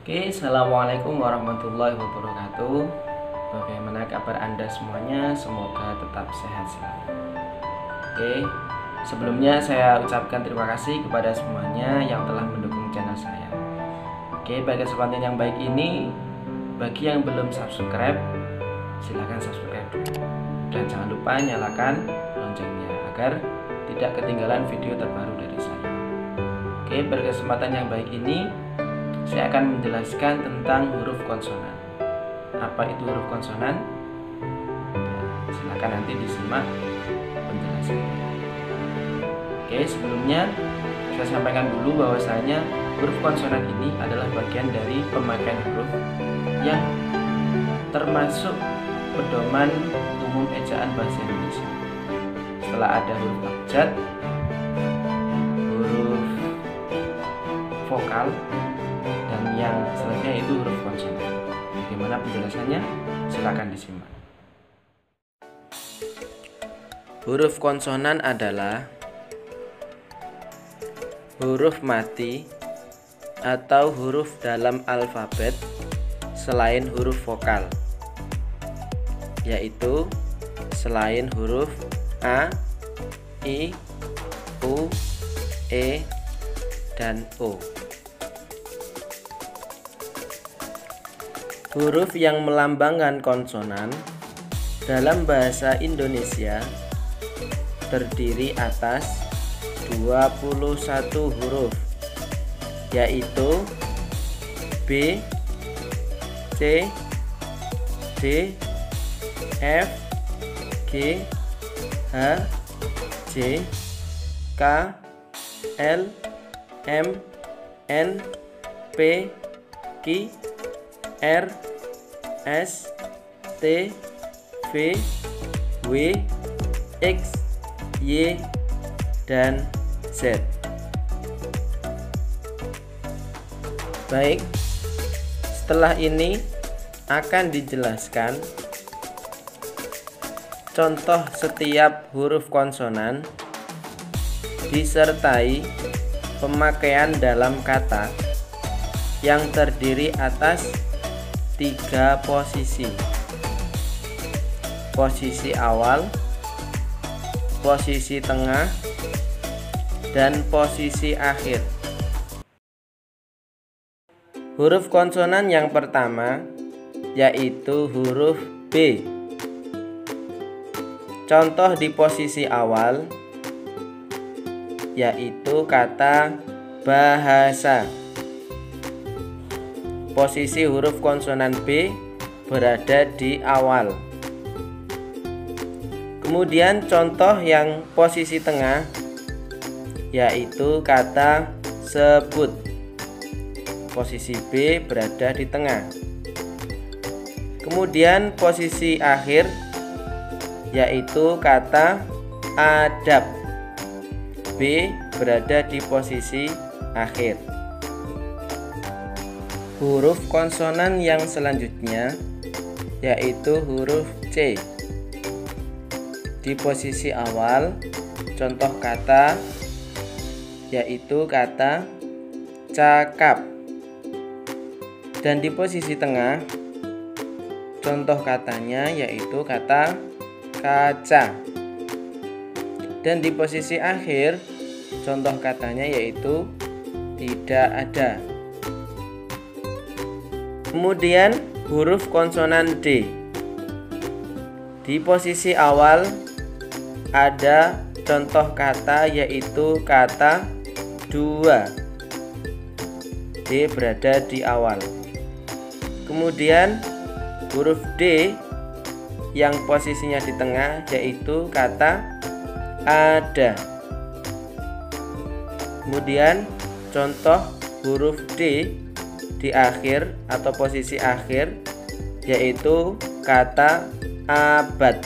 Oke, assalamualaikum warahmatullahi wabarakatuh. Bagaimana kabar Anda semuanya? Semoga tetap sehat selalu. Oke, sebelumnya saya ucapkan terima kasih kepada semuanya yang telah mendukung channel saya. Oke, pada kesempatan yang baik ini, bagi yang belum subscribe, silahkan subscribe dulu. Dan jangan lupa nyalakan loncengnya agar tidak ketinggalan video terbaru dari saya. Oke, pada kesempatan yang baik ini, saya akan menjelaskan tentang huruf konsonan. Apa itu huruf konsonan? Ya, silakan nanti disimak penjelasannya. Oke, sebelumnya saya sampaikan dulu bahwasanya huruf konsonan ini adalah bagian dari pemakaian huruf yang termasuk pedoman umum ejaan bahasa Indonesia. Setelah ada huruf abjad, huruf vokal, dan yang selanjutnya itu huruf konsonan. Bagaimana penjelasannya? Silakan disimak. Huruf konsonan adalah huruf mati atau huruf dalam alfabet selain huruf vokal, yaitu selain huruf A, I, U, E, dan O. Huruf yang melambangkan konsonan dalam bahasa Indonesia terdiri atas 21 huruf, yaitu B, C, D, F, G, H, J, K, L, M, N, P, Q, R, S, T, V, W, X, Y, dan Z. Baik, setelah ini akan dijelaskan contoh setiap huruf konsonan disertai pemakaian dalam kata yang terdiri atas 3 posisi. Posisi awal, posisi tengah, dan posisi akhir. Huruf konsonan yang pertama yaitu huruf B. Contoh di posisi awal yaitu kata bahasa. Posisi huruf konsonan B berada di awal. Kemudian contoh yang posisi tengah yaitu kata sebut. Posisi B berada di tengah. Kemudian posisi akhir yaitu kata adab. B berada di posisi akhir. Huruf konsonan yang selanjutnya yaitu huruf C. Di posisi awal contoh kata yaitu kata cakap. Dan di posisi tengah contoh katanya yaitu kata kaca. Dan di posisi akhir contoh katanya yaitu tidak ada. Kemudian huruf konsonan D. Di posisi awal ada contoh kata yaitu kata dua. D berada di awal. Kemudian huruf D yang posisinya di tengah yaitu kata ada. Kemudian contoh huruf D di akhir atau posisi akhir yaitu kata abad.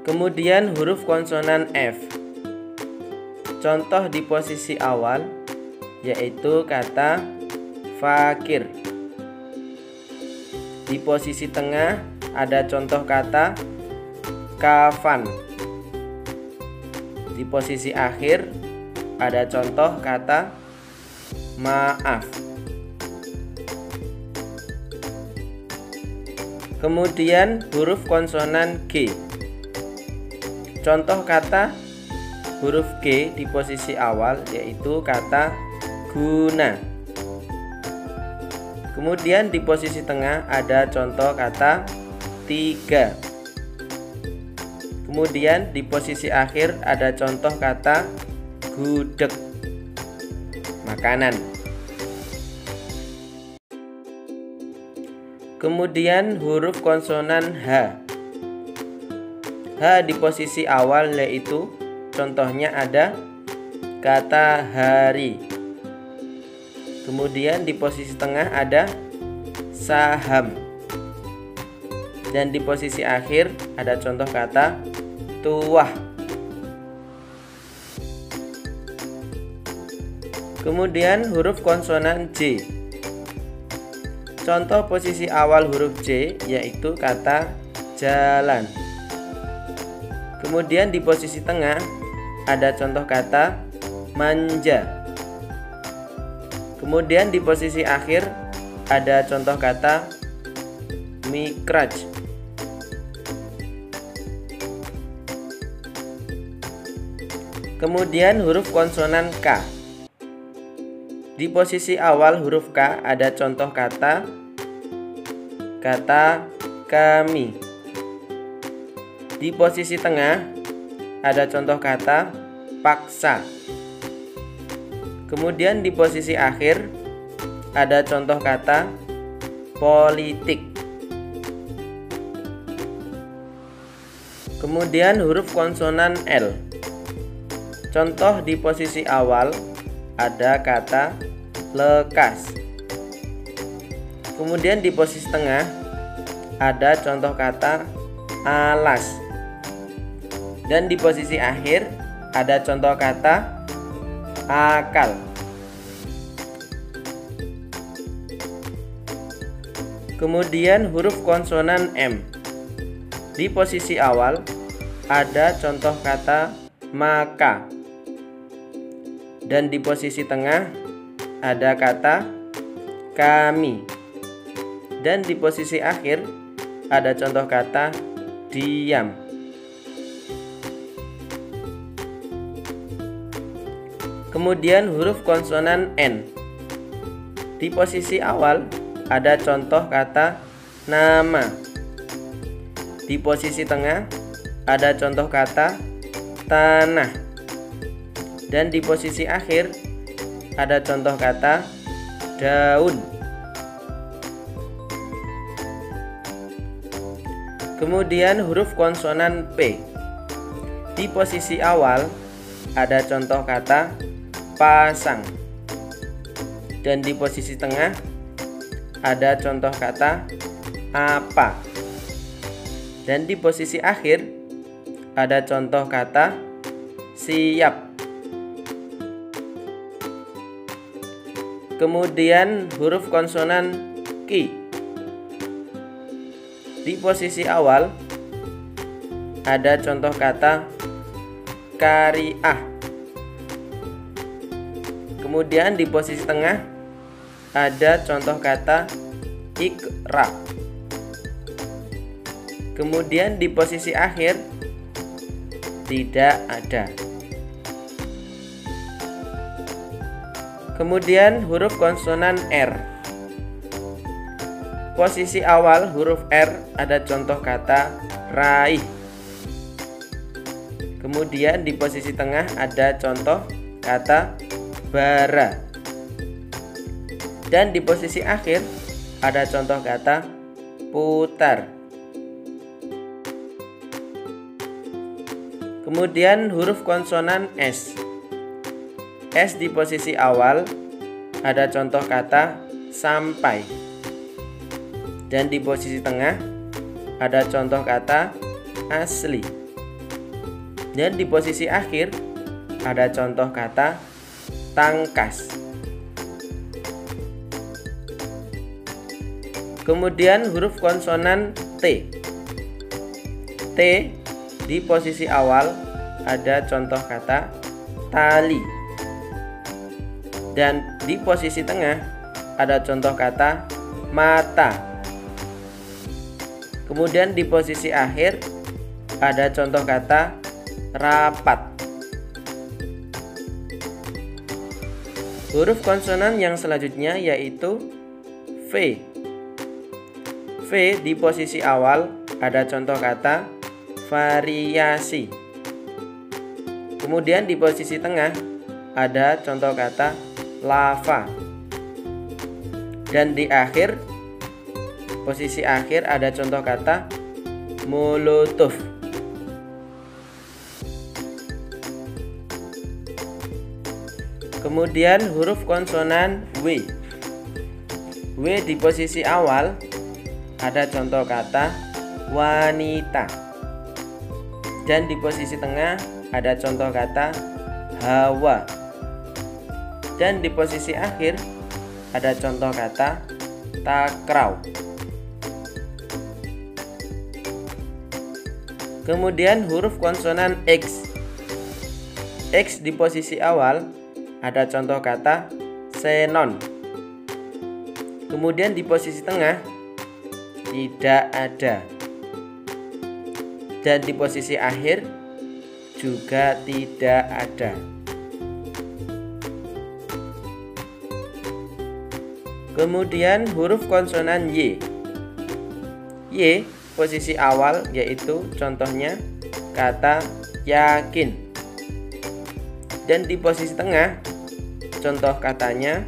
Kemudian huruf konsonan F. Contoh di posisi awal yaitu kata fakir. Di posisi tengah ada contoh kata kafan. Di posisi akhir ada contoh kata maaf. Kemudian huruf konsonan G. Contoh kata huruf G di posisi awal yaitu kata guna. Kemudian di posisi tengah ada contoh kata tiga. Kemudian di posisi akhir ada contoh kata gudeg, makanan. Kemudian huruf konsonan H. H di posisi awal yaitu contohnya ada kata hari. Kemudian di posisi tengah ada saham. Dan di posisi akhir ada contoh kata tuah. Kemudian huruf konsonan J. Contoh posisi awal huruf J yaitu kata jalan. Kemudian di posisi tengah ada contoh kata manja. Kemudian di posisi akhir ada contoh kata mikraj. Kemudian huruf konsonan K. Di posisi awal huruf K ada contoh kata kami. Di posisi tengah ada contoh kata paksa. Kemudian di posisi akhir ada contoh kata politik. Kemudian huruf konsonan L. Contoh di posisi awal ada kata lekas. Kemudian di posisi tengah ada contoh kata alas. Dan di posisi akhir ada contoh kata akal. Kemudian huruf konsonan M. Di posisi awal ada contoh kata maka. Dan di posisi tengah ada kata kami. Dan di posisi akhir ada contoh kata diam. Kemudian huruf konsonan N. Di posisi awal ada contoh kata nama. Di posisi tengah ada contoh kata tanah. Dan di posisi akhir ada contoh kata daun. Kemudian huruf konsonan P. Di posisi awal ada contoh kata pasang. Dan di posisi tengah ada contoh kata apa. Dan di posisi akhir ada contoh kata siap. Kemudian huruf konsonan Q. Di posisi awal ada contoh kata kariah. Kemudian di posisi tengah ada contoh kata ikra. Kemudian di posisi akhir tidak ada. Kemudian huruf konsonan R. Posisi awal huruf R ada contoh kata raih. Kemudian di posisi tengah ada contoh kata bara. Dan di posisi akhir ada contoh kata putar. Kemudian huruf konsonan S. S di posisi awal ada contoh kata sampai. Dan di posisi tengah ada contoh kata asli. Dan di posisi akhir ada contoh kata tangkas. Kemudian huruf konsonan T. T di posisi awal ada contoh kata tali. Dan di posisi tengah ada contoh kata mata. Kemudian di posisi akhir ada contoh kata rapat. Huruf konsonan yang selanjutnya yaitu V. V di posisi awal ada contoh kata variasi. Kemudian di posisi tengah ada contoh kata lava. Dan di akhir, posisi akhir ada contoh kata molotov. Kemudian huruf konsonan W. W di posisi awal ada contoh kata wanita. Dan di posisi tengah ada contoh kata hawa. Dan di posisi akhir ada contoh kata takraw. Kemudian huruf konsonan X. X di posisi awal ada contoh kata xenon. Kemudian di posisi tengah tidak ada. Dan di posisi akhir juga tidak ada. Kemudian huruf konsonan Y. Y posisi awal yaitu contohnya kata yakin. Dan di posisi tengah contoh katanya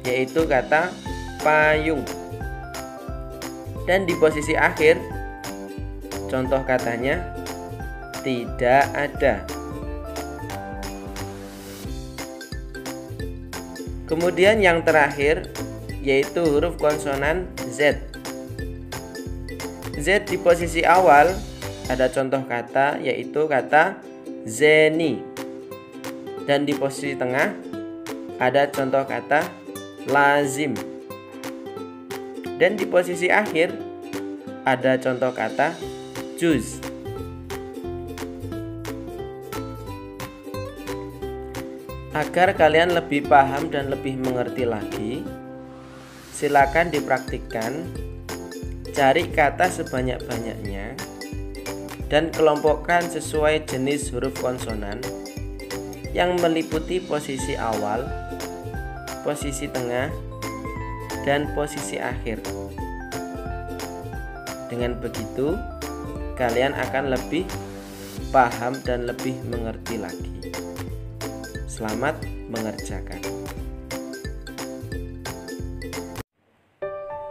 yaitu kata payung. Dan di posisi akhir contoh katanya tidak ada. Kemudian yang terakhir yaitu huruf konsonan Z. Z di posisi awal ada contoh kata yaitu kata zeni. Dan di posisi tengah ada contoh kata lazim. Dan di posisi akhir ada contoh kata juz. Agar kalian lebih paham dan lebih mengerti lagi, silakan dipraktikkan, cari kata sebanyak-banyaknya dan kelompokkan sesuai jenis huruf konsonan yang meliputi posisi awal, posisi tengah, dan posisi akhir. Dengan begitu, kalian akan lebih paham dan lebih mengerti lagi. Selamat mengerjakan.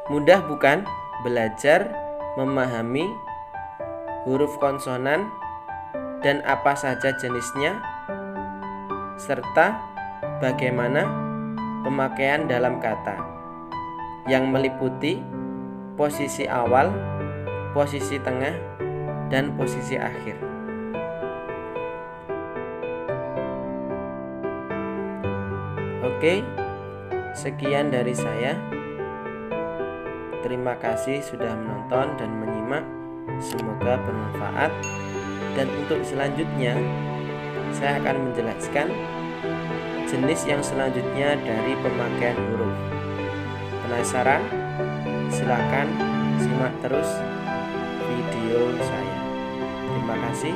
Mudah bukan belajar memahami huruf konsonan dan apa saja jenisnya, serta bagaimana pemakaian dalam kata yang meliputi posisi awal, posisi tengah, dan posisi akhir. Oke, sekian dari saya. Terima kasih sudah menonton dan menyimak. Semoga bermanfaat. Dan untuk selanjutnya, saya akan menjelaskan jenis yang selanjutnya dari pemakaian huruf. Penasaran? Silakan simak terus video saya. Terima kasih.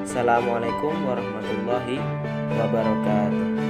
Assalamualaikum warahmatullahi wabarakatuh.